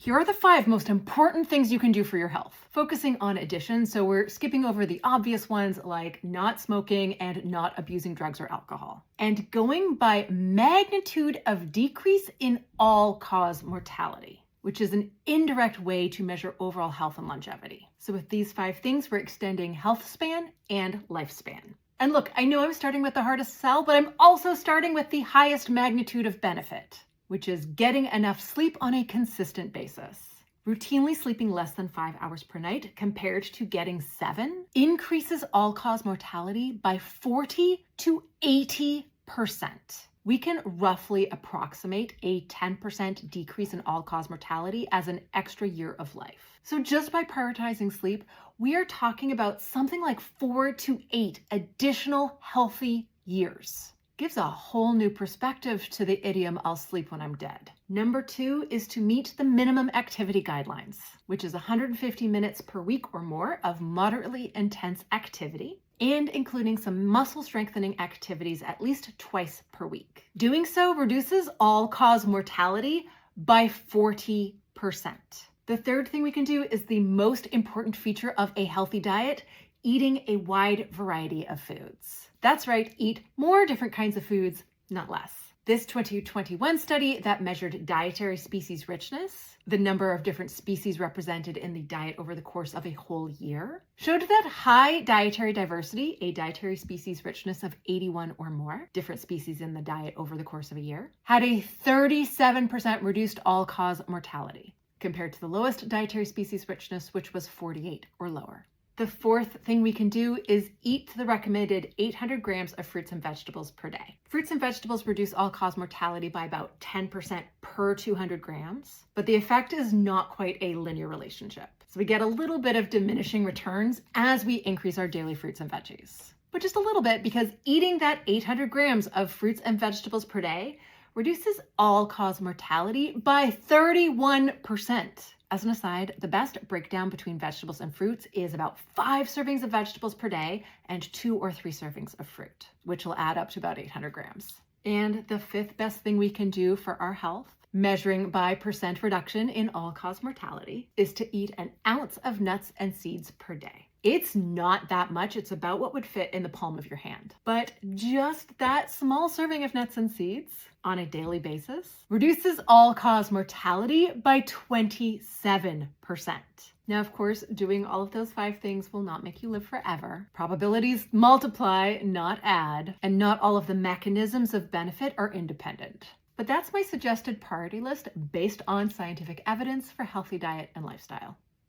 Here are the 5 most important things you can do for your health, focusing on addition, so we're skipping over the obvious ones like not smoking and not abusing drugs or alcohol, and going by magnitude of decrease in all-cause mortality, which is an indirect way to measure overall health and longevity. So with these 5 things, we're extending health span and lifespan. And look, I know I'm starting with the hardest sell, but I'm also starting with the highest magnitude of benefit, which is getting enough sleep on a consistent basis. Routinely sleeping less than 5 hours per night compared to getting 7 increases all-cause mortality by 40 to 80%. We can roughly approximate a 10% decrease in all-cause mortality as an extra year of life. So just by prioritizing sleep, we are talking about something like 4 to 8 additional healthy years. Gives a whole new perspective to the idiom, I'll sleep when I'm dead. Number 2 is to meet the minimum activity guidelines, which is 150 minutes per week or more of moderately intense activity, and including some muscle strengthening activities at least twice per week. Doing so reduces all-cause mortality by 40%. The third thing we can do is the most important feature of a healthy diet, eating a wide variety of foods. That's right, eat more different kinds of foods, not less. This 2021 study that measured dietary species richness, the number of different species represented in the diet over the course of a whole year, showed that high dietary diversity, a dietary species richness of 81 or more, different species in the diet over the course of a year, had a 37% reduced all-cause mortality, compared to the lowest dietary species richness, which was 48 or lower. The fourth thing we can do is eat the recommended 800 grams of fruits and vegetables per day. Fruits and vegetables reduce all-cause mortality by about 10% per 200 grams, but the effect is not quite a linear relationship. So we get a little bit of diminishing returns as we increase our daily fruits and veggies. But just a little bit, because eating that 800 grams of fruits and vegetables per day reduces all-cause mortality by 31%. As an aside, the best breakdown between vegetables and fruits is about 5 servings of vegetables per day and 2 or 3 servings of fruit, which will add up to about 800 grams. And the 5th best thing we can do for our health, measuring by percent reduction in all-cause mortality, is to eat an ounce of nuts and seeds per day. It's not that much. It's about what would fit in the palm of your hand. But just that small serving of nuts and seeds on a daily basis reduces all-cause mortality by 27%. Now, of course, doing all of those 5 things will not make you live forever. Probabilities multiply, not add, and not all of the mechanisms of benefit are independent. But that's my suggested priority list based on scientific evidence for healthy diet and lifestyle.